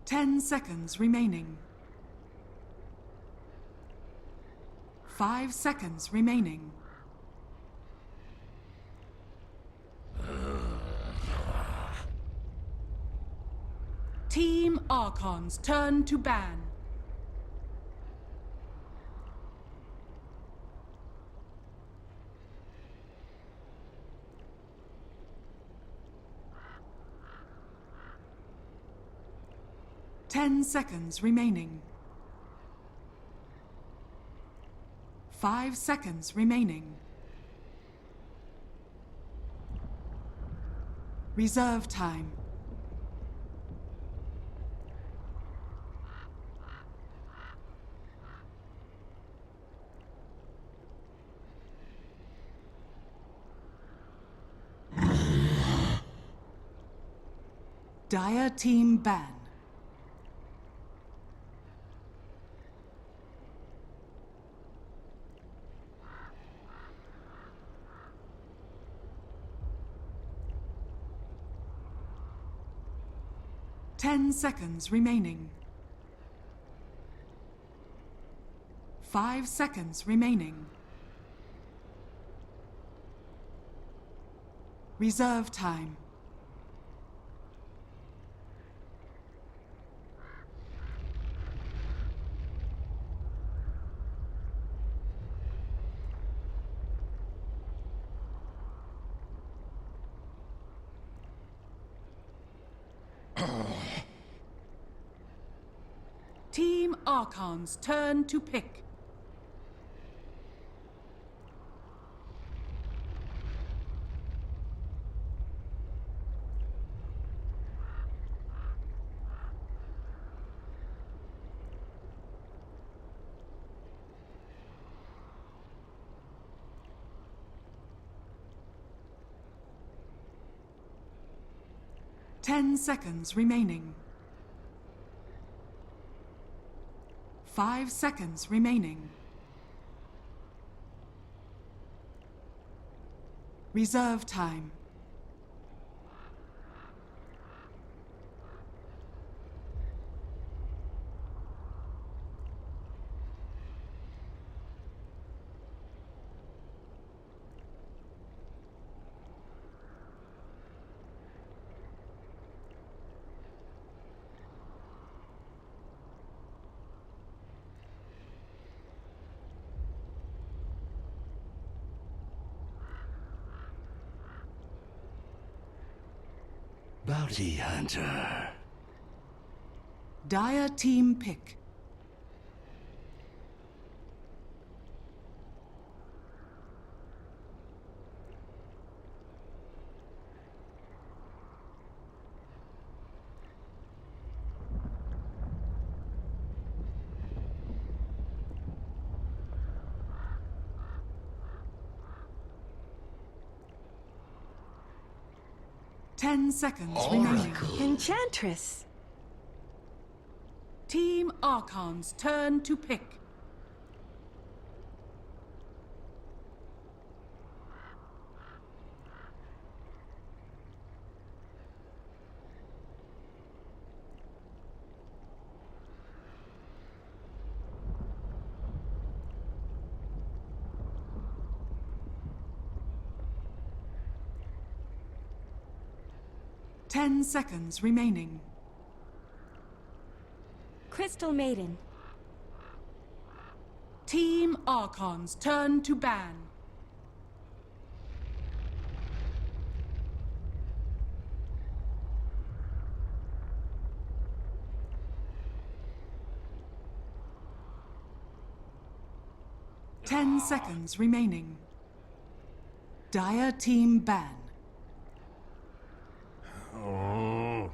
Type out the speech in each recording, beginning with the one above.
10 seconds remaining. 5 seconds remaining. Team Archon's turn to ban. Ten seconds remaining. 5 seconds remaining. Reserve time. Dire team ban. Ten seconds remaining. 5 seconds remaining. Reserve time. Team Archon's turn to pick. Ten seconds remaining. 5 seconds remaining. Reserve time. Bounty Hunter. Dire team pick. Ten seconds remaining. Enchantress. Team Archon's turn to pick. Ten seconds remaining. Crystal Maiden. Team Archon's turn to ban. Ten seconds remaining. Dire team ban. Oh.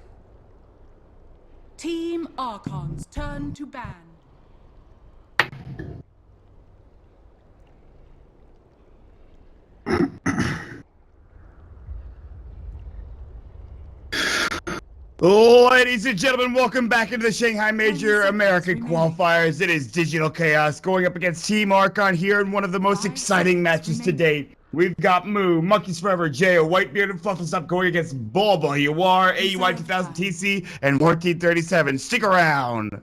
Team Archon's turn to ban. Ladies and gentlemen, welcome back into the Shanghai Major American Qualifiers. It is Digital Chaos going up against Team Archon here in one of the most exciting matches to date. We've got Moo, Monkeys Forever, J.O., Whitebeard, and Fluffles up going against Bulba, Yawar, AUI 2000 TC, and 1437. Stick around.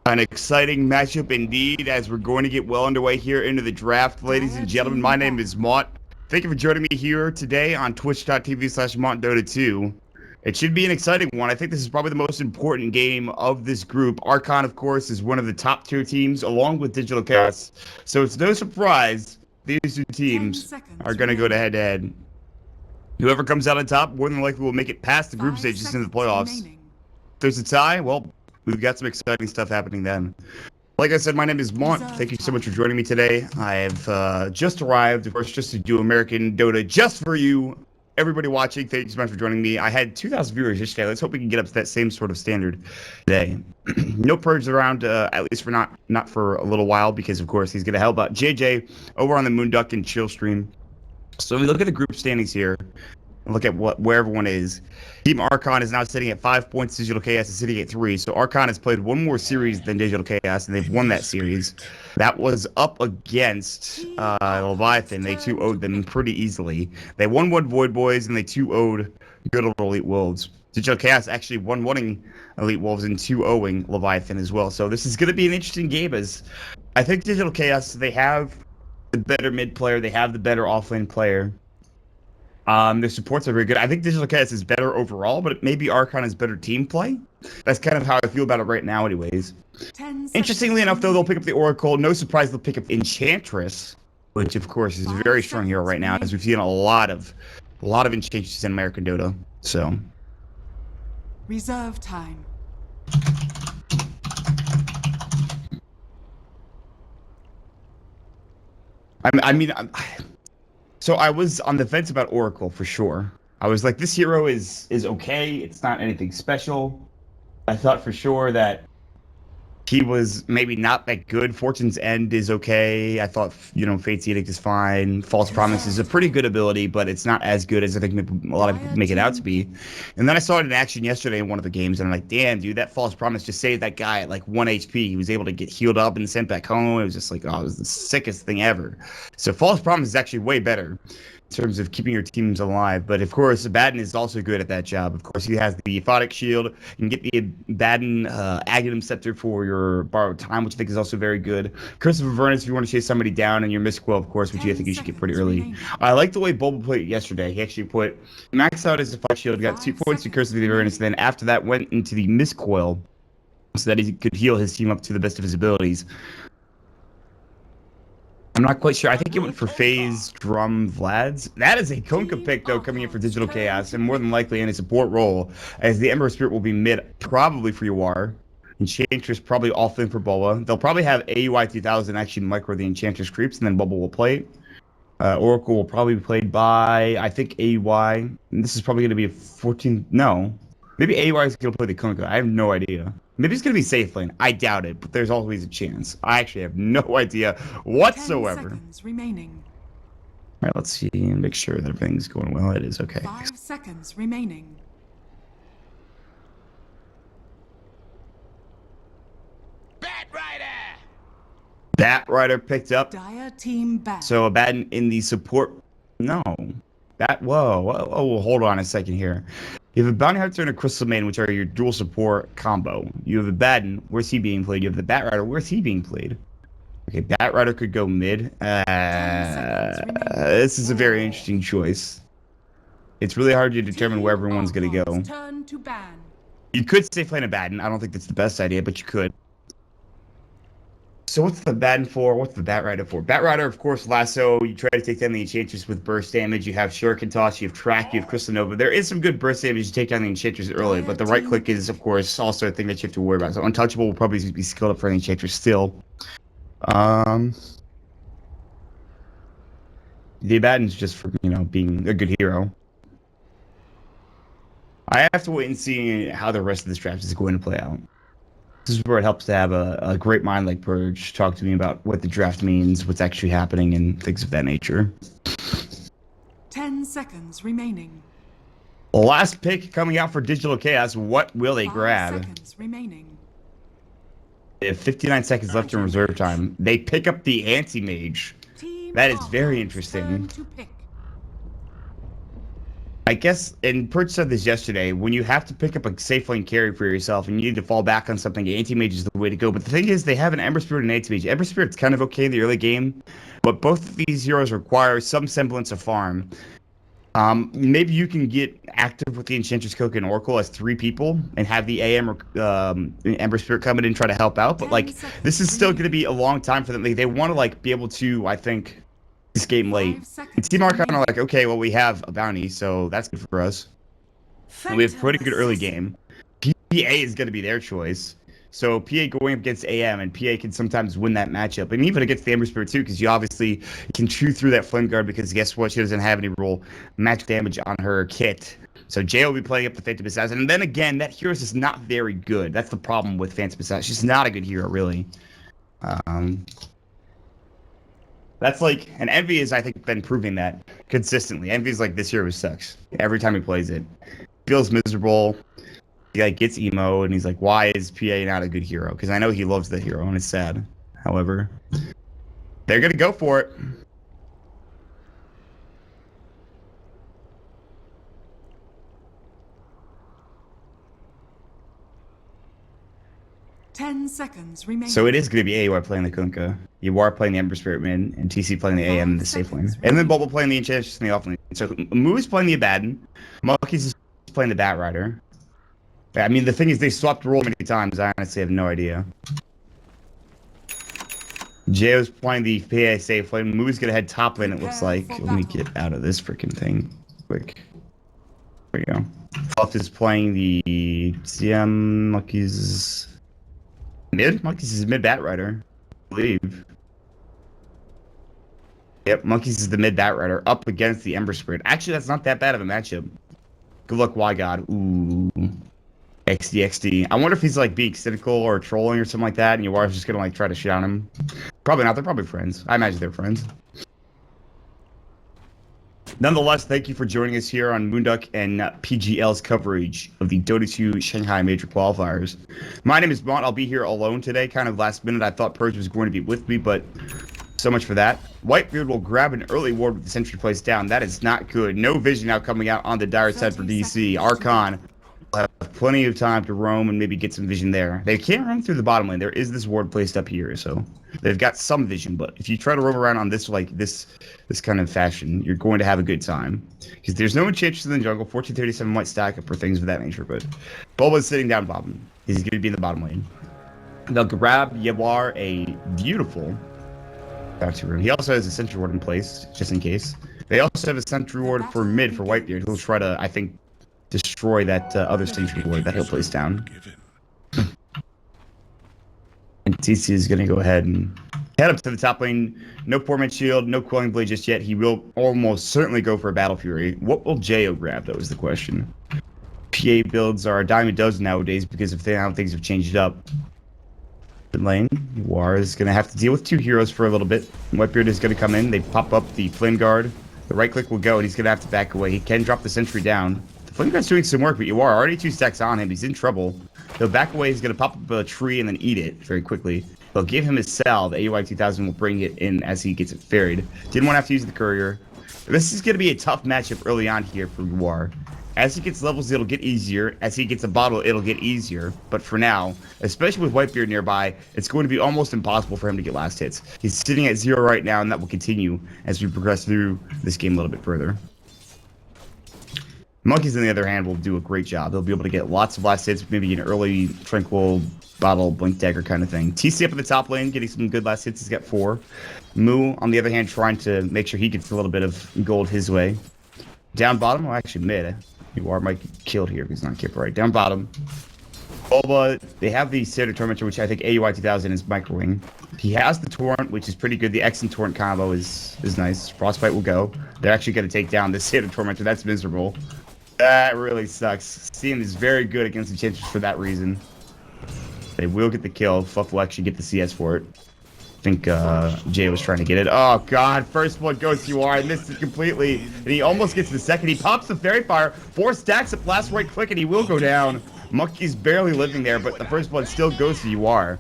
An exciting matchup indeed, as we're going to get well underway here into the draft. Ladies and gentlemen, my name is Mont. Thank you for joining me here today on twitch.tv/MontDota2. It should be an exciting one. I think this is probably the most important game of this group. Archon, of course, is one of the top tier teams, along with Digital Chaos. So it's no surprise these two teams are going to go head-to-head. Whoever comes out on top, more than likely will make it past the group stages into the playoffs. If there's a tie, well, we've got some exciting stuff happening then. Like I said, my name is Mont. Thank you so much for joining me today. I have just arrived, of course, just to do American Dota just for you. Everybody watching, thank you so much for joining me. I had 2,000 viewers yesterday. Let's hope we can get up to that same sort of standard today. No purge around, at least for not for a little while, because of course he's going to help out JJ over on the Moonduck and Chill stream. So we look at the group standings here. Look at where everyone is. Team Archon is now sitting at 5 points. Digital Chaos is sitting at 3. So Archon has played one more series than Digital Chaos, and they've won that series. That was up against Leviathan. They 2-0'd them pretty easily. They 1-1 Void Boys, and they 2-0'd good old Elite Wolves. Digital Chaos actually 1-1ing Elite Wolves and 2-0ing Leviathan as well. So this is going to be an interesting game, as I think Digital Chaos, they have the better mid player. They have the better offlane player. Their supports are very good. I think Digital Chaos is better overall, but maybe Archon is better team play. That's kind of how I feel about it right now anyways. Interestingly enough, though, they'll pick up the Oracle. No surprise they'll pick up Enchantress, which of course is a very strong hero right now, as we've seen a lot of Enchantresses in American Dota. So Reserve time. So I was on the fence about Oracle for sure. I was like, this hero is okay. It's not anything special. I thought for sure that he was maybe not that good. Fortune's End is okay. I thought, Fate's Edict is fine. False Promise is a pretty good ability, but it's not as good as I think a lot of people make it out to be. And then I saw it in action yesterday in one of the games, and I'm like, damn, dude, that False Promise just saved that guy at like 1 HP. He was able to get healed up and sent back home. It was just like, oh, it was the sickest thing ever. So False Promise is actually way better in terms of keeping your teams alive. But of course, Abaddon is also good at that job. Of course, he has the Aphotic Shield. You can get the Abaddon Aghanim Scepter for your borrowed time, which I think is also very good. Curse of Avernus if you want to chase somebody down, and your Mistquill, of course, which I think you should get pretty early. I like the way Bulba played it yesterday. He actually put maxed out his Aphotic Shield, got 2 points to Curse of the Avernus, and then after that went into the Mistquill so that he could heal his team up to the best of his abilities. I'm not quite sure. I think he went for Phase, Drum, Vlad's. That is a Kunkka pick, though, coming in for Digital Chaos, and more than likely in a support role, as the Ember Spirit will be mid, probably for Yawar. Enchantress probably off in for Bulba. They'll probably have AUI 2000 actually micro the Enchantress creeps, and then Bulba will play it. Oracle will probably be played by, I think, AUI. And this is probably going to be a 14... No. Maybe AUI is going to play the Kunkka. I have no idea. Maybe it's going to be safe lane. I doubt it, but there's always a chance. I actually have no idea whatsoever. 10 seconds remaining. All right, let's see and make sure that everything's going well. It is okay. 5 seconds remaining. Bat Rider picked up. Dire team back. So Abaddon in the support. No. Whoa, hold on a second here. You have a Bounty Hunter and a Crystal Maiden, which are your dual support combo. You have Abaddon. Where's he being played? You have the Bat Rider. Where's he being played? Okay, Bat Rider could go mid. This is a very interesting choice. It's really hard to determine where everyone's going to go. Turn to ban. You could safe lane Abaddon. I don't think that's the best idea, but you could. So what's the Abaddon for? What's the Bat Rider for? Bat Rider, of course, Lasso. You try to take down the Enchantress with burst damage. You have Shuriken Toss, you have Track, you have Crystal Nova. There is some good burst damage to take down the Enchantress early, but the right click is, of course, also a thing that you have to worry about. So Untouchable will probably be skilled up for the Enchantress still. The Abaddon's just for, being a good hero. I have to wait and see how the rest of this draft is going to play out. This is where it helps to have a great mind like Purge talk to me about what the draft means, what's actually happening, and things of that nature. 10 seconds remaining. Last pick coming out for Digital Chaos. What will they 5 grab? seconds remaining. They have 59 seconds left in reserve time. They pick up the Anti-Mage. Team That is very Archon's interesting. turn to pick. I guess, and Perch said this yesterday, when you have to pick up a safe lane carry for yourself and you need to fall back on something, Anti-Mage is the way to go. But the thing is, they have an Ember Spirit and Anti-Mage. Ember Spirit's kind of okay in the early game, but both of these heroes require some semblance of farm. Maybe you can get active with the Enchantress, Coke, and Oracle as 3 people and have the AM or Ember Spirit come in and try to help out. But, like, this is still going to be a long time for them. They want to, like, be able to, I think, this game late. And Team Archon are like, okay, well, we have a bounty, so that's good for us. And we have a pretty good early game. PA is going to be their choice. So PA going up against AM, and PA can sometimes win that matchup. And even against the Ember Spirit, too, because you obviously can chew through that Flame Guard, because guess what? She doesn't have any roll match damage on her kit. So Jay will be playing up the Phantom Assassin. And then again, that hero is just not very good. That's the problem with Phantom Assassin. She's not a good hero, really. That's like, and Envy has, I think, been proving that consistently. Envy's like, this hero sucks. Every time he plays it. Feels miserable. He like gets emo, and he's like, why is PA not a good hero? Because I know he loves the hero, and it's sad. However, they're going to go for it. Ten seconds remaining. So it is going to be AUI playing the Kunkka. You are playing the Ember Spirit Min, and TC playing the AM in the safe lane. And then Bubble playing the Enchantress in the off lane. So Moo is playing the Abaddon. Monkeys is playing the Bat Rider. I mean, the thing is, they swapped role many times. I honestly have no idea. Jayo's playing the PA safe lane. Moo's going to head top lane, it looks like. Let me get out of this freaking thing quick. There we go. Fluff is playing the CM. Monkeys mid? Monkeys is mid Bat Rider, I believe. Yep, Monkeys is the mid Bat Rider up against the Ember Spirit. Actually, that's not that bad of a matchup. Good luck, Y God. Ooh. XD. I wonder if he's like being cynical or trolling or something like that, and Yawar's just gonna like try to shit on him. Probably not. They're probably friends. I imagine they're friends. Nonetheless, thank you for joining us here on Moonduck and PGL's coverage of the Dota 2 Shanghai Major Qualifiers. My name is Mont. I'll be here alone today. Kind of last minute. I thought Purge was going to be with me, but so much for that. Whitebeard will grab an early ward with the sentry placed down. That is not good. No vision now coming out on the dire side for DC. Archon will have plenty of time to roam and maybe get some vision there. They can't run through the bottom lane. There is this ward placed up here, so they've got some vision. But if you try to roam around on this like this kind of fashion, you're going to have a good time. Because there's no enchantress in the jungle. 1437 might stack up for things of that nature, but Bulba's sitting down bottom. He's going to be in the bottom lane. They'll grab Yawar a beautiful bounty rune. He also has a sentry ward in place, just in case. They also have a sentry ward for mid for Whitebeard, who'll try to, I think, destroy that other sentry ward that he'll place down. And TC is going to go ahead and head up to the top lane. No Poor Man's Shield, no Quelling Blade just yet. He will almost certainly go for a Battle Fury. What will Jo grab, though, is the question. PA builds are a dime a dozen nowadays because of how things have changed up. Lane, War is going to have to deal with two heroes for a little bit. Whitebeard is going to come in. They pop up the Flame Guard. The right click will go, and he's going to have to back away. He can drop the sentry down. The Flame Guard's doing some work, but you are already 2 stacks on him. He's in trouble. He'll back away. He's going to pop up a tree and then eat it very quickly. They'll give him his cell. The AUI 2000 will bring it in as he gets it ferried. Didn't want to have to use the courier. This is going to be a tough matchup early on here for War. As he gets levels, it'll get easier. As he gets a bottle, it'll get easier. But for now, especially with Whitebeard nearby, it's going to be almost impossible for him to get last hits. He's sitting at 0 right now, and that will continue as we progress through this game a little bit further. Monkeys, on the other hand, will do a great job. They'll be able to get lots of last hits, maybe an early Tranquil bottle, Blink Dagger kind of thing. TC up in the top lane, getting some good last hits. He's got 4. Moo, on the other hand, trying to make sure he gets a little bit of gold his way. Down bottom, well, actually mid. You might get killed here if he's not kept right. Down bottom. Bulba, they have the Standard Tormentor, which I think AUI 2000 is microwing. He has the Torrent, which is pretty good. The X and Torrent combo is nice. Frostbite will go. They're actually going to take down the Standard Tormentor. That's miserable. That really sucks. Steam is very good against Enchantress for that reason. They will get the kill. Fluff will actually get the CS for it. think Jay was trying to get it. Oh god, first one goes to UR. I missed it completely. And he almost gets the second. He pops the fairy fire. 4 stacks up last right click and he will go down. Monkey's barely living there, but the first one still goes to UR.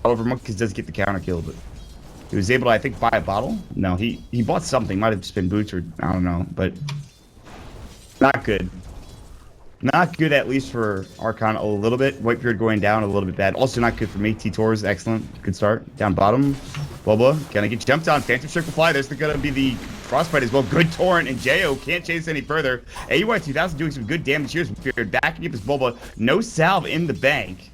However, Monkeys does get the counter kill, but he was able to, I think, buy a bottle? No, he bought something. Might have just been boots or I don't know, but not good. Not good, at least for Archon, a little bit. Whitebeard going down, a little bit bad. Also not good for me. T-Tors, excellent. Good start. Down bottom. Boba, gonna get jumped on. Phantom Circle Fly. There's gonna be the Frostbite as well. Good Torrent, and Jo can't chase any further. AUI 2000 doing some good damage here. Whitebeard backing up his Boba. No salve in the bank.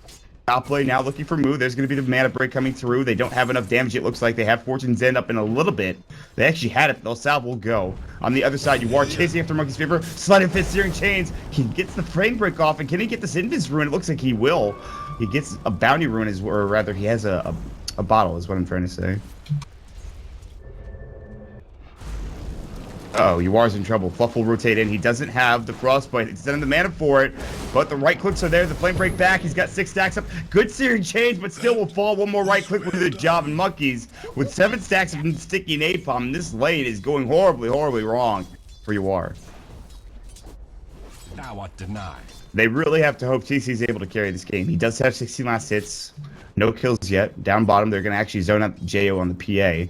Top play now looking for move. There's going to be the mana break coming through. They don't have enough damage, it looks like. They have Fortune's End up in a little bit. They actually had it, though. Salve will go. On the other side, you are chasing after Monkey's Favor. Sliding Fist, Searing Chains. He gets the frame break off, and can he get this Invis Rune? It looks like he will. He gets a Bounty Rune, or rather, he has a bottle, is what I'm trying to say. Uh-oh, Yuar's in trouble. Fluff will rotate in. He doesn't have the Frostbite. It's done the mana for it, but the right clicks are there. The Flame Break back. He's got 6 stacks up. Good Searing Change, but still will fall. One more right click with the job. And Monkeys, with 7 stacks of sticky napalm, this lane is going horribly, horribly wrong for Yuar. Thou art denied. They really have to hope TC's able to carry this game. He does have 16 last hits. No kills yet. Down bottom, they're going to actually zone out Jo on the PA.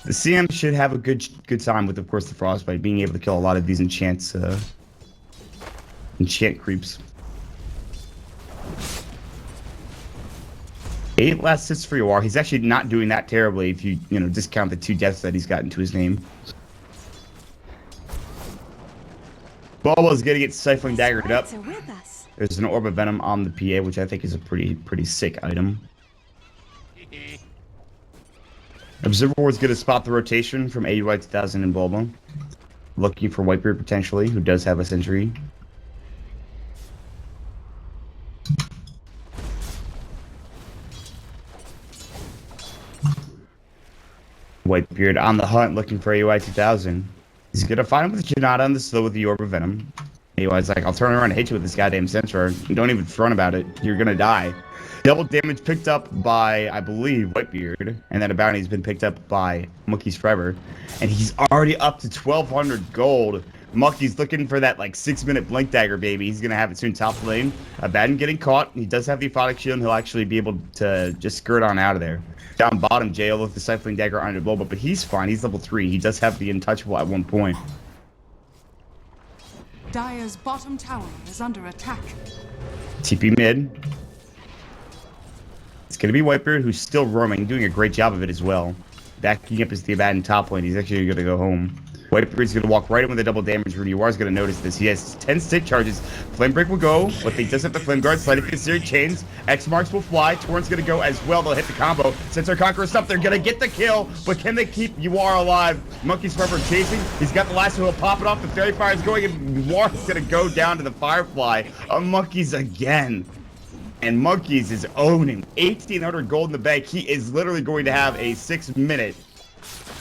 The CM should have a good time with, of course, the Frostbite, being able to kill a lot of these enchant creeps. 8 last hits for UR. He's actually not doing that terribly if you discount the 2 deaths that he's gotten to his name. Bulba's gonna get Stifling Daggered up. There's an Orb of Venom on the PA, which I think is a pretty sick item. Observer Ward's going to spot the rotation from AUI 2000 and Bulba. Looking for Whitebeard potentially, who does have a Sentry. Whitebeard on the hunt looking for AUI 2000. He's going to find him with Janata on the slow with the Orb of Venom. AUI's like, I'll turn around and hit you with this goddamn Sentry. Don't even front about it. You're going to die. Double damage picked up by, I believe, Whitebeard, and then a bounty has been picked up by Monkey's Forever, and he's already up to 1,200 gold. Monkey's looking for that, like, 6-minute Blink Dagger, baby. He's going to have it soon top lane. Abaddon getting caught. He does have the Aphotic Shield, and he'll actually be able to just skirt on out of there. Down bottom, Jo with the Stifling Dagger on Boba, but he's fine. He's level 3. He does have the Untouchable at one point. Dire's bottom tower is under attack. TP mid. It's going to be Whitebeard, who's still roaming, doing a great job of it as well. Backing up is the Abaddon top lane. He's actually going to go home. Whitebeard's going to walk right in with a double damage rune. UR's going to notice this. He has 10 stick charges. Flame Break will go, but he does have the Flame Guard. Sliding Fist, Searing Chains. X Marks will fly. Torrent's going to go as well. They'll hit the combo. Sensor Conqueror stuff. They're going to get the kill, but can they keep UR alive? Monkey's Forever chasing. He's got the last one. He'll pop it off. The Fairy Fire is going, and UR's going to go down to the Firefly. Monkeys again. And Monkeys is owning 1,800 gold in the bank. He is literally going to have a 6-minute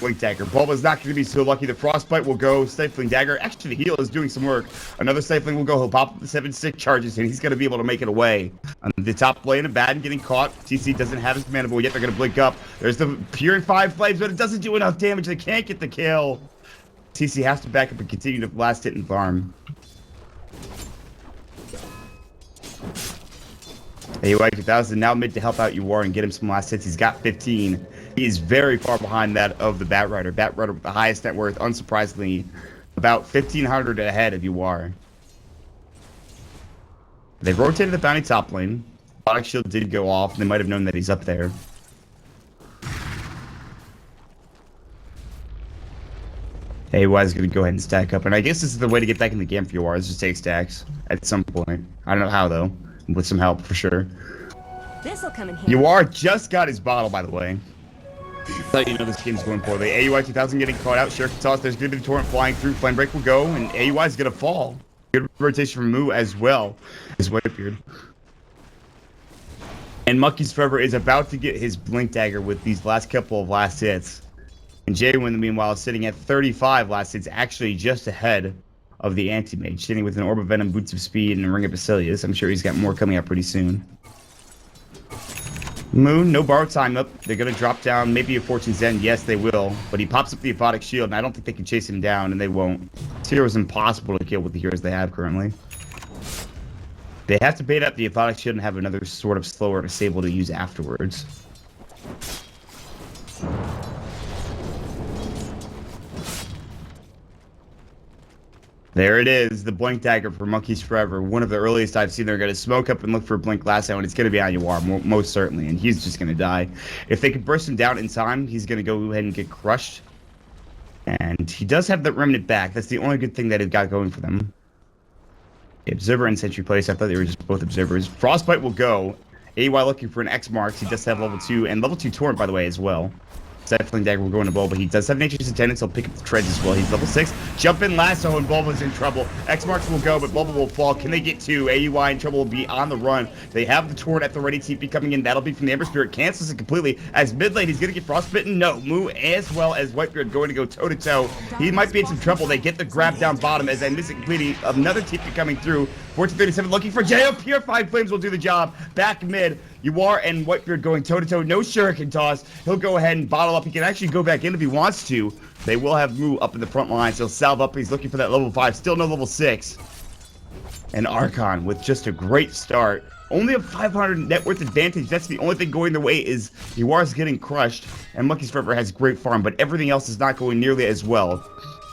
Blink Dagger. Bulba's not going to be so lucky. The Frostbite will go. Stifling Dagger. Actually, the heal is doing some work. Another Stifling will go. He'll pop up the 7 stick charges, and he's going to be able to make it away. On the top lane, Abaddon getting caught. TC doesn't have his Mana Boy yet. They're going to blink up. There's the Purify Flames, but it doesn't do enough damage. They can't get the kill. TC has to back up and continue to last hit and farm. AUI 2000 now mid to help out UR and get him some last hits. He's got 15. He is very far behind that of the Batrider. Batrider with the highest net worth, unsurprisingly, about 1,500 ahead of UR. They've rotated the bounty top lane. Product Shield did go off. They might have known that he's up there. AUI is going to go ahead and stack up. And I guess this is the way to get back in the game for UR, is just take stacks at some point. I don't know how, though. With some help, for sure. This'll come in handy. UR just got his bottle, by the way. So you know this game's going poorly. AUI 2000 getting caught out. Shuriken Toss. There's going to be the Torrent flying through. Flame Break will go, and AUI is going to fall. Good rotation from Moo as well. His Whitebeard. And Monkey's Forever is about to get his Blink Dagger with these last couple of last hits. And Jaywin, meanwhile, is sitting at 35 last hits, actually just ahead of the Anti-Mage, sitting with an Orb of Venom, Boots of Speed, and a Ring of Basilius. I'm sure he's got more coming up pretty soon. Moon, no borrow time up. They're going to drop down maybe a Fortune's End. Yes, they will. But he pops up the Aphotic Shield, and I don't think they can chase him down, and they won't. This hero is impossible to kill with the heroes they have currently. They have to bait up the Aphotic Shield and have another sort of slower disable to use afterwards. There it is, the Blink Dagger for Monkeys Forever. One of the earliest I've seen. They're going to smoke up and look for Blink Lasso, and it's going to be on Yawar, most certainly, and he's just going to die. If they can burst him down in time, he's going to go ahead and get crushed. And he does have that Remnant back. That's the only good thing that it got going for them. The Observer and Sentry Place, I thought they were just both Observers. Frostbite will go. AY looking for an X marks. He does have level 2, and level 2 Torrent, by the way, as well. Definitely Dagger will go into Bulba. He does have Nature's Attendance. He'll pick up the treads as well. He's level 6. Jump in Lasso, and Bulba's in trouble. X marks will go, but Bulba will fall. Can they get 2? AUI in trouble will be on the run. They have the Torrent at the ready. TP coming in. That'll be from the Ember Spirit. Cancels it completely. As mid lane, he's going to get frostbitten. No. Moo as well as Whitebeard going to go toe-to-toe. He might be in some trouble. They get the grab down bottom as I miss it completely. Another TP coming through. 1437 looking for J.O. Purified Flames will do the job. Back mid. Yawar and Whitebeard going toe-to-toe. No Shuriken toss. He'll go ahead and bottle up. He can actually go back in if he wants to. They will have Moo up in the front lines. He'll salve up. He's looking for that level 5. Still no level 6. And Archon with just a great start. Only a 500 net worth advantage. That's the only thing going their way is Yawar's getting crushed. And Monkeys Forever has great farm, but everything else is not going nearly as well.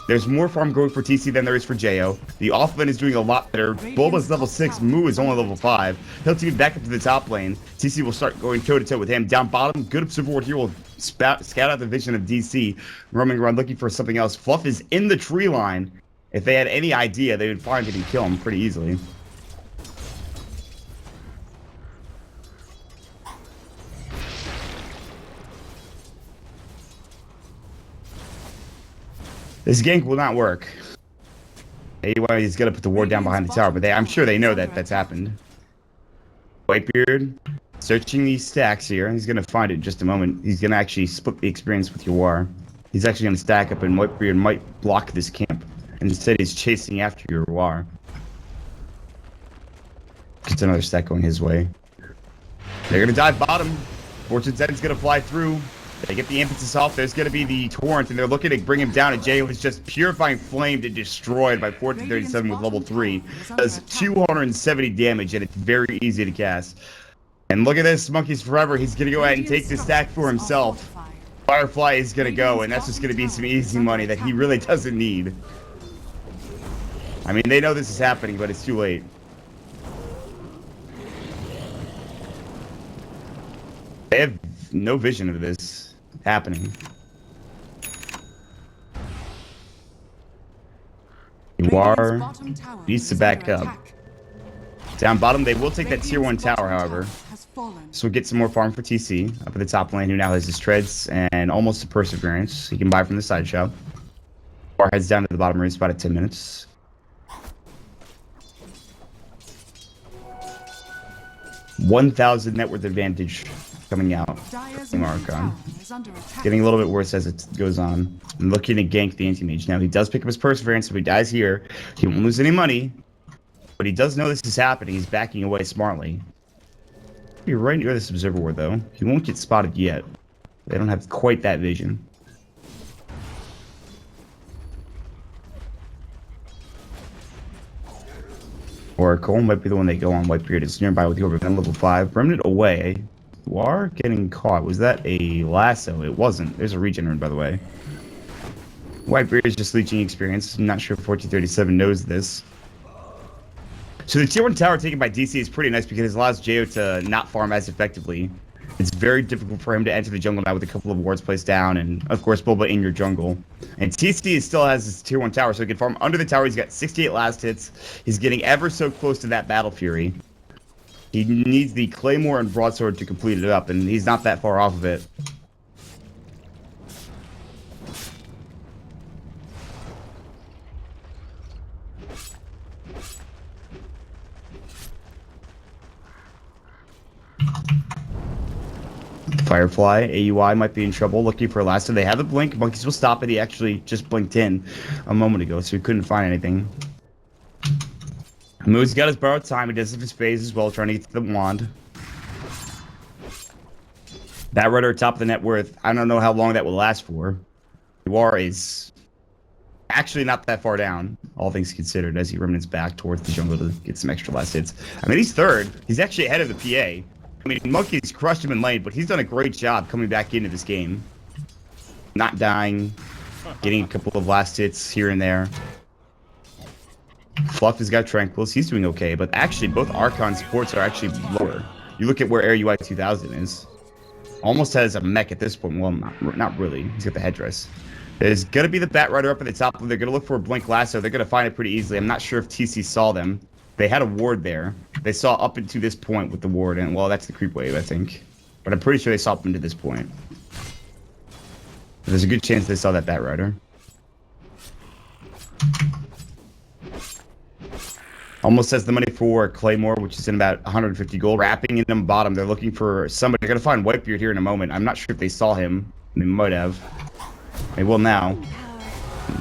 There's more farm going for TC than there is for Jo. The offlane is doing a lot better. Bulba's level 6. Moo is only level 5. He'll team back up to the top lane. TC will start going toe-to-toe with him. Down bottom, good Observer Ward here will scout out the vision of DC. Roaming around looking for something else. Fluff is in the tree line. If they had any idea, they would find him and kill him pretty easily. This gank will not work. Anyway, he's gonna put the ward down behind the tower, but I'm sure they know that that's happened. Whitebeard searching these stacks here. He's gonna find it in just a moment. He's gonna actually split the experience with Yawar. He's actually gonna stack up, and Whitebeard might block this camp. And instead, he's chasing after Yawar. Gets another stack going his way. They're gonna dive bottom. Fortune's End's gonna fly through. They get the impetus off. There's going to be the Torrent, and they're looking to bring him down. And Jay was just purifying flamed and destroyed by 1437 with level 3. Does 270 damage, and it's very easy to cast. And look at this, Monkeys Forever. He's going to go ahead and take the stack for himself. Firefly is going to go, and that's just going to be some easy money that he really doesn't need. I mean, they know this is happening, but it's too late. They have no vision of this happening. Yawar needs to back up. Down bottom, they will take that tier 1 tower, however. So we'll get some more farm for TC up at the top lane, who now has his treads and almost a perseverance. He can buy from the side shop. Or heads down to the bottom rune spot at 10 minutes. $1,000 net worth advantage coming out from Archon. Getting a little bit worse as it goes on. I'm looking to gank the anti-mage. Now, he does pick up his perseverance, so he dies here. He won't lose any money, but he does know this is happening. He's backing away smartly. You're right near this Observer Ward, though. He won't get spotted yet. They don't have quite that vision. Oracle might be the one they go on. Whitebeard is nearby with the Orb of level 5. Remnant away. War getting caught. Was that a lasso? It wasn't. There's a regen rune, by the way. Whitebeard is just leeching experience. I'm not sure if 1437 knows this. So the tier 1 tower taken by DC is pretty nice because it allows Jo to not farm as effectively. It's very difficult for him to enter the jungle now with a couple of wards placed down, and of course Bulba in your jungle. And TC still has his tier 1 tower, so he can farm under the tower. He's got 68 last hits. He's getting ever so close to that Battle Fury. He needs the Claymore and Broadsword to complete it up, and he's not that far off of it. Firefly, AUI might be in trouble looking for a last. So they have the blink. Monkeys will stop it. He actually just blinked in a moment ago, so he couldn't find anything. Moo's got his borrowed time. He does have his phase as well, trying to get to the wand. That Rider top of the net worth, I don't know how long that will last for. Yuar is actually not that far down, all things considered, as he remnants back towards the jungle to get some extra last hits. I mean, he's third. He's actually ahead of the PA. I mean, Monkey's crushed him in lane, but he's done a great job coming back into this game. Not dying, getting a couple of last hits here and there. Fluff has got Tranquils. He's doing okay, but actually both Archon supports are actually lower. You look at where Air UI 2000 is. Almost has a mech at this point. Well, not really. He's got the headdress. There's going to be the Bat Rider up at the top. They're going to look for a Blink Lasso. They're going to find it pretty easily. I'm not sure if TC saw them. They had a ward there. They saw up into this point with the ward. And, well, that's the creep wave, I think. But I'm pretty sure they saw up into this point. There's a good chance they saw that Bat Rider. Almost has the money for Claymore, which is in about 150 gold. Wrapping in them bottom. They're looking for somebody. They're going to find Whitebeard here in a moment. I'm not sure if they saw him. They might have. They will now.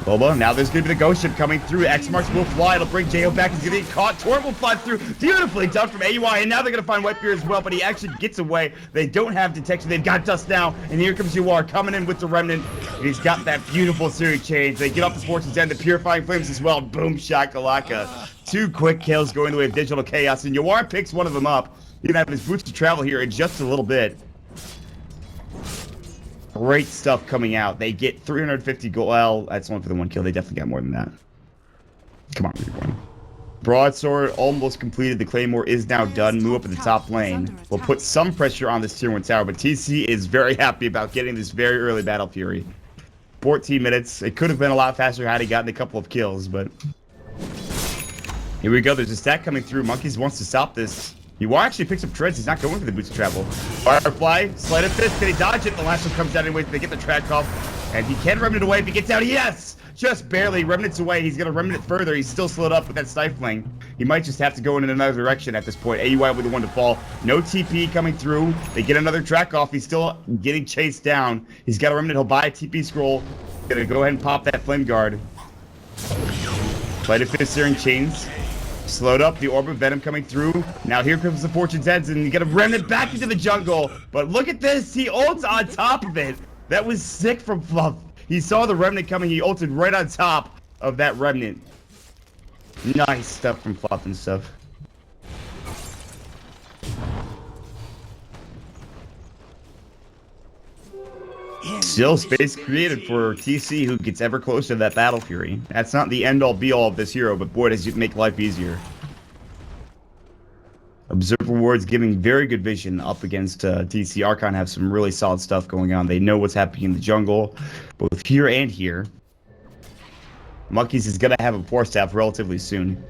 Boba, now there's going to be the ghost ship coming through. X marks will fly. It'll bring Jo back. He's going to get caught. Torrent will fly through. Beautifully done from AUI. And now they're going to find Whitebeard as well. But he actually gets away. They don't have detection. They've got dust now. And here comes Yuar coming in with the remnant. And he's got that beautiful series change. They get off the Fortune's End. The Purifying Flames as well. Boom, shakalaka. 2 quick kills going the way of Digital Chaos. And Yuar picks one of them up. He can have his boots to travel here in just a little bit. Great stuff coming out. They get 350 gold. Well, that's only for the 1 kill. They definitely got more than that. Come on, everyone. Broadsword almost completed. The Claymore is now done. Move up in the top lane. We'll put some pressure on this tier 1 tower, but TC is very happy about getting this very early Battle Fury. 14 minutes. It could have been a lot faster had he gotten a couple of kills, but here we go. There's a stack coming through. Monkeys wants to stop this. He actually picks up treads. He's not going for the boots of travel. Firefly, sleight of fist. Can he dodge it? The last one comes down anyway. They get the track off. And he can remnant away if he gets out. Yes! Just barely. Remnants away. He's going to remnant further. He's still slowed up with that stifling. He might just have to go in another direction at this point. AUI will be the one to fall. No TP coming through. They get another track off. He's still getting chased down. He's got a remnant. He'll buy a TP scroll. Going to go ahead and pop that flame guard. Sleight of fist searing chains. Slowed up, the Orb of Venom coming through. Now here comes the Fortune's Heads, and you get a remnant back into the jungle. But look at this, he ults on top of it. That was sick from Fluff. He saw the remnant coming, he ulted right on top of that remnant. Nice stuff from Fluff and stuff. Still space created for TC, who gets ever closer to that Battle Fury. That's not the end-all be-all of this hero, but boy, does it make life easier. Observer wards giving very good vision up against TC. Archon have some really solid stuff going on. They know what's happening in the jungle, both here and here. Monkeys is going to have a Force Staff relatively soon.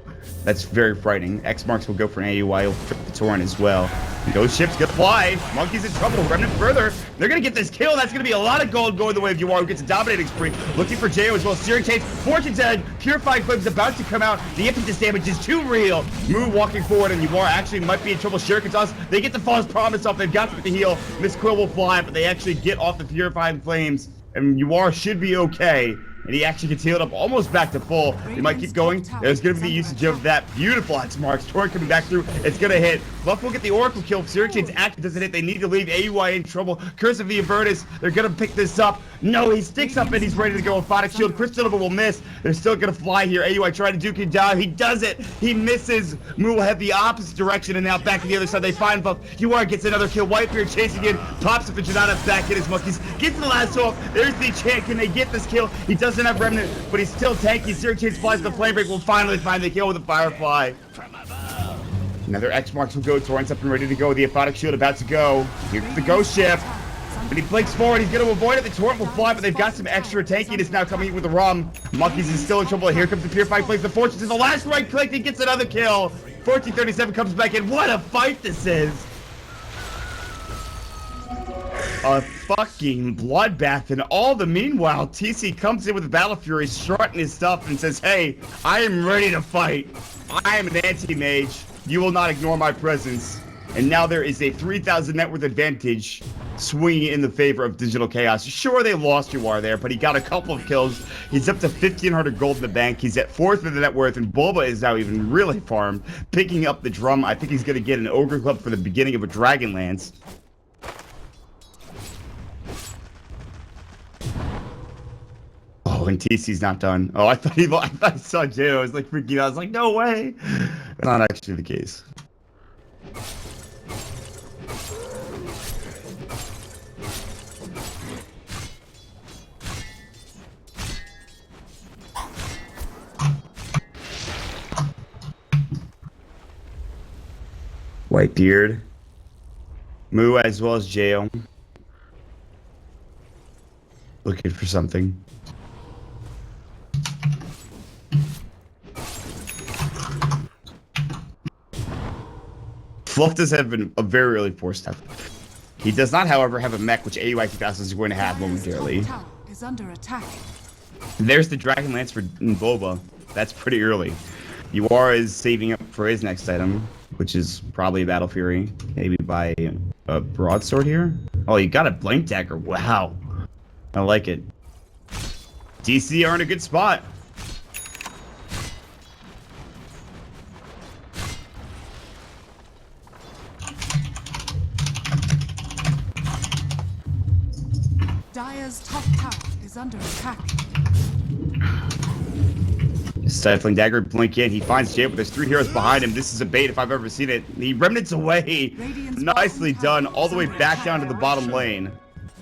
That's very frightening. X marks will go for an AUI. He'll trip the Torrent as well. Ghost ship's gonna fly. Monkey's in trouble. Remnant further. They're gonna get this kill. That's gonna be a lot of gold going the way of Yuar, who gets a dominating spree. Looking for Jo as well. Steering chains. Fortune's Head. Purifying Flame's about to come out. The impetus damage is too real. Move walking forward, and Yuar actually might be in trouble. Shuriken toss. They get the false promise off. They've got to get the heal. Miss Quill will fly, but they actually get off the Purifying Flames, and Yuar should be okay. And he actually gets healed up almost back to full. He might keep going. There's going to be the usage of that beautiful X marks. Torrent coming back through. It's going to hit. Buff will get the Oracle kill. Syrichan's act doesn't hit. They need to leave AUI in trouble. Curse of the Avernus. They're going to pick this up. No, he sticks up and he's ready to go. Aphotic Shield. Crystal will miss. They're still going to fly here. AUI trying to duke him down. He does it. He misses. Moo will head the opposite direction and now back to the other side. They find Buff. UR gets another kill. Whitebeard chasing in. Pops up and Janata back in his monkeys. Gets the last off. There's the chance. Can they get this kill? He doesn't have Remnant, but he's still tanky. Syrichan flies the flame break. Will finally find the kill with the Firefly. Another X marks will go. Torrent's up and ready to go. The Aphotic Shield about to go. Here's the Ghost Ship. When he blinks forward, he's going to avoid it. The Torrent will fly, but they've got some extra tankiness now coming in with the Rum. Monkeys is still in trouble. Here comes the Purifying Flames. The Fortunes is the last right click. He gets another kill. 1437 comes back in. What a fight this is. A fucking bloodbath, and all the meanwhile, TC comes in with the Battle Fury, strutting his stuff, and says, "Hey, I am ready to fight. I am an anti-mage. You will not ignore my presence." And now there is a 3,000 net worth advantage swinging in the favor of Digital Chaos. Sure, they lost UR there, but he got a couple of kills. He's up to 1,500 gold in the bank. He's at 4th of the net worth, and Bulba is now even really farmed, picking up the drum. I think he's going to get an Ogre Club for the beginning of a Dragon Lance. Oh, and TC's not done. Oh, I thought I saw J.O. I was like freaking out. I was like, no way. That's not actually the case. Whitebeard, Moo, as well as J.O. Looking for something. Fluff does have a very early 4-step. He does not, however, have a mech, which AUI 2000 is going to have momentarily. Dire's top tower is under attack. There's the Dragon Lance for Boba. That's pretty early. UR is saving up for his next item, which is probably a Battle Fury. Maybe by a broadsword here. Oh, you got a Blink Dagger. Wow. I like it. DC are in a good spot. Dire's top tower is under attack. Stifling Dagger, blink in. He finds Jay, but there's 3 heroes behind him. This is a bait if I've ever seen it. He remnants away. Nicely done. All the way back down to the bottom lane.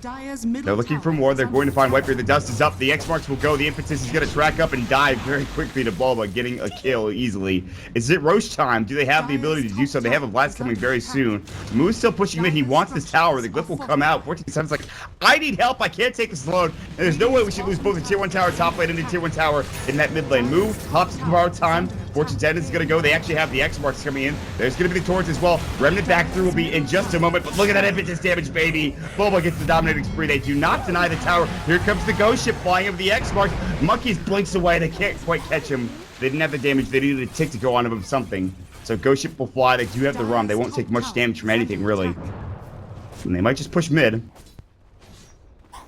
Dire's middle They're looking for tower more. is They're under going to find fire. Whitebeard. The dust is up. The X marks will go. The impetus is going to track up and dive very quickly to Bulba, getting a kill easily. Is it Roche time? Do they have the ability to do so? They have a blast coming very soon. Moo's still pushing mid. He wants this tower. The glyph will come out. 14-7's like, I need help. I can't take this alone. And there's no way we should lose both the tier 1 tower top lane and the tier 1 tower in that mid lane. Moo hops to borrow time. Fortune 10 is going to go. They actually have the X marks coming in. There's going to be the torch as well. Remnant back through will be in just a moment. But look at that impetus damage, baby. Bulba gets the dominating spree. They do not deny the tower. Here comes the ghost ship flying over the X marks. Monkeys blinks away. They can't quite catch him. They didn't have the damage. They needed a tick to go on him of something. So ghost ship will fly. They do have the run. They won't take much damage from anything, really. And they might just push mid.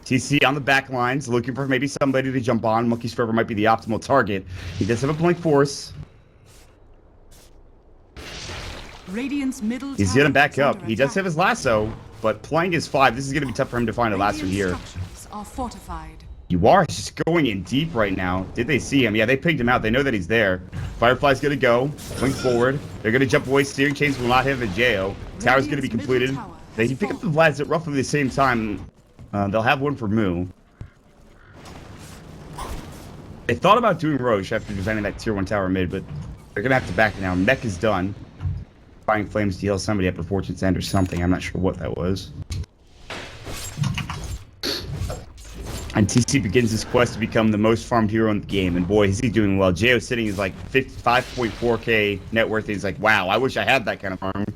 TC on the back lines, looking for maybe somebody to jump on. Monkey's Forever might be the optimal target. He does have a blink force. Radiant's middle He's tower gonna back is up. under He does attack. have his lasso, but playing is 5. This is gonna be tough for him to find a lasso Radiant here. structures are fortified. You are just going in deep right now. Did they see him? Yeah, they pinged him out. They know that he's there. Firefly's gonna go. Blink forward. They're gonna jump away. Steering chains will not hit the JO. Tower's gonna be Radiant's completed. middle tower They has can pick up the fallen. Vlads at roughly the same time. They'll have one for Moo. They thought about doing Roche after defending that tier 1 tower mid, but they're gonna have to back it now. Mech is done. Flying Flames to heal somebody up for Fortune's End or something. I'm not sure what that was. And TC begins his quest to become the most farmed hero in the game. And boy, is he doing well. Jo sitting is like 55.4k net worth. He's like, wow, I wish I had that kind of farm.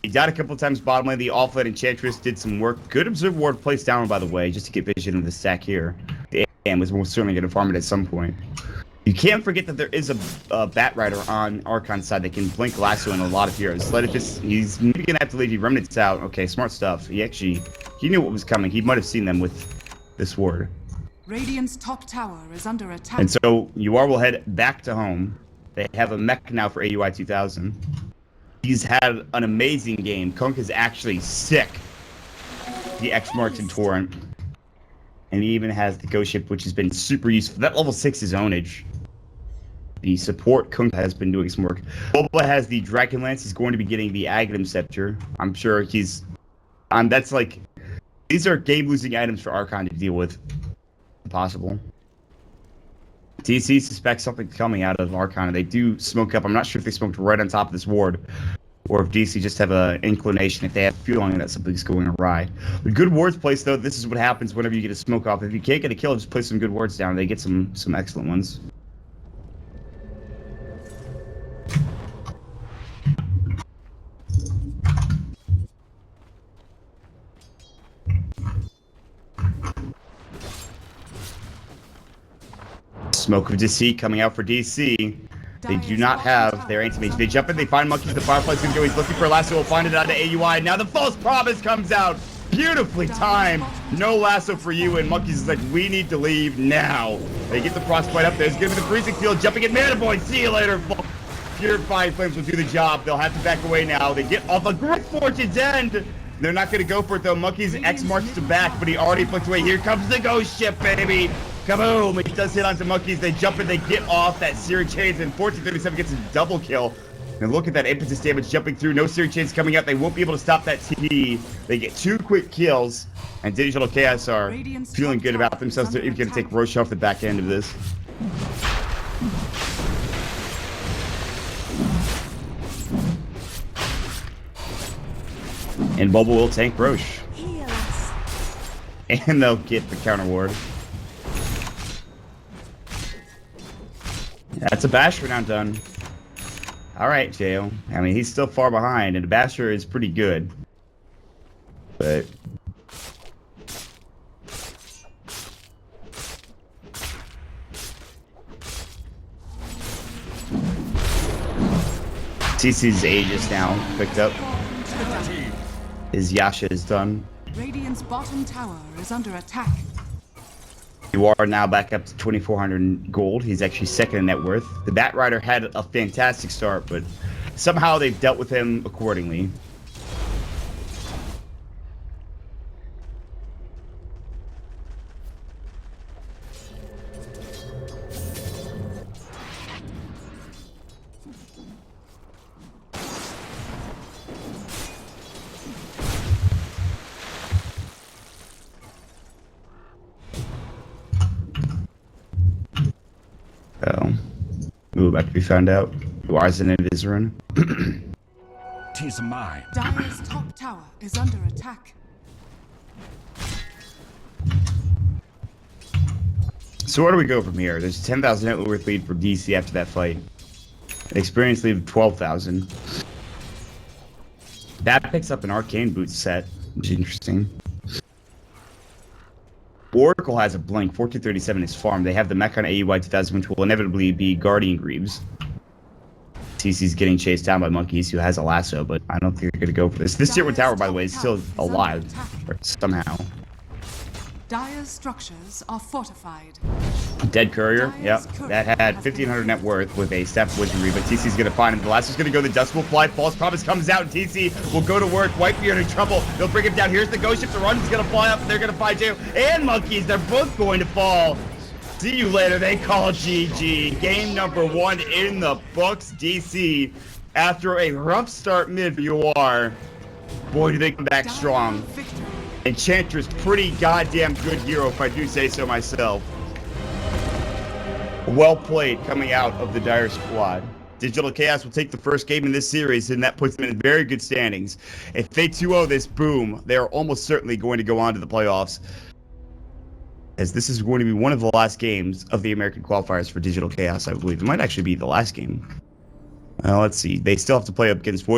He died a couple times bottom lane. The offlane Enchantress did some work. Good observe ward placed down, by the way, just to get vision of the stack here. And was most certainly going to farm it at some point. You can't forget that there is a Bat Rider on Archon's side that can blink lasso in a lot of heroes. He's maybe going to have to leave the remnants out. Okay, smart stuff. He knew what was coming. He might have seen them with this ward. Radiant's top tower is under attack. And so UR will head back to home. They have a mech now for AUI 2000. He's had an amazing game. Kunk is actually sick. The X marks in Torrent. And he even has the Ghost Ship, which has been super useful. That level 6 is ownage. The support Kunk has been doing some work. Boba has the Dragon Lance. He's going to be getting the Aghanim Scepter. I'm sure he's... that's like... These are game-losing items for Archon to deal with. Possible. DC suspects something coming out of Archon, and they do smoke up. I'm not sure if they smoked right on top of this ward, or if DC just have an inclination, if they have a feeling that something's going awry. With good wards placed, though, this is what happens whenever you get a smoke off. If you can't get a kill, just place some good wards down. They get some excellent ones. Smoke of Deceit coming out for DC. They do not have their anti-mage. They jump in, they find Monkeys, the Firefly's gonna go, he's looking for a lasso, will find it out of AUI. Now the false promise comes out. Beautifully timed. No lasso for you, and Monkeys is like, we need to leave now. They get the frostbite up there. It's gonna be the freezing field, jumping in Mana Boy. See you later. Purifying Flames will do the job. They'll have to back away now. They get off a great Fortune's End. They're not gonna go for it though. Monkeys X marks to back, but he already flicked away. Here comes the Ghost Ship, baby. Kaboom! He does hit on some monkeys. They jump and they get off that searing chains, and 1437 gets a double kill. And look at that impetus damage jumping through. No searing chains coming out. They won't be able to stop that TP. They get 2 quick kills, and Digital Chaos are feeling good about themselves. They're even going to take Roche off the back end of this. And Bubble will tank Roche. And they'll get the counter ward. That's a Basher now done. Alright, Jo. I mean, he's still far behind, and the Basher is pretty good. But... TC's Aegis now picked up. His Yasha is done. Radiant's bottom tower is under attack. You are now back up to 2,400 gold. He's actually second in net worth. The Bat Rider had a fantastic start, but somehow they've dealt with him accordingly. Ooh, about to be found out. Why isn't it Vizerin? Tis mine. Dire's top tower is under attack. So where do we go from here? There's 10,000 net worth lead for DC after that fight. Experience lead of 12,000. That picks up an Arcane Boots set, which is interesting. Oracle has a blink. 1437 is farm. They have the Mech on AUI 2000, which will inevitably be Guardian Greaves. TC's getting chased down by monkeys who has a lasso, but I don't think they're going to go for this. This tier 1 tower, by the way, is still alive. Somehow. Dire's structures are fortified. Dead Courier, yep. That had 1,500 net worth with a Staff of Wizardry, but TC's going to find him. The lasso's going to go. The Dust will fly. False Promise comes out, and TC will go to work. Whitebeard in trouble. They'll bring him down. Here's the Ghost Ship. The Run's going to fly up. They're going to find J. And monkeys. They're both going to fall. See you later. They call GG. Game number 1 in the books, DC. After a rough start mid for UR, boy, do they come back strong. Enchantress, pretty goddamn good hero, if I do say so myself. Well played coming out of the Dire squad. Digital Chaos will take the first game in this series, and that puts them in very good standings. If they 2-0 this, boom, they are almost certainly going to go on to the playoffs, as this is going to be one of the last games of the American qualifiers for Digital Chaos, I believe. It might actually be the last game. Let's see. They still have to play up against Void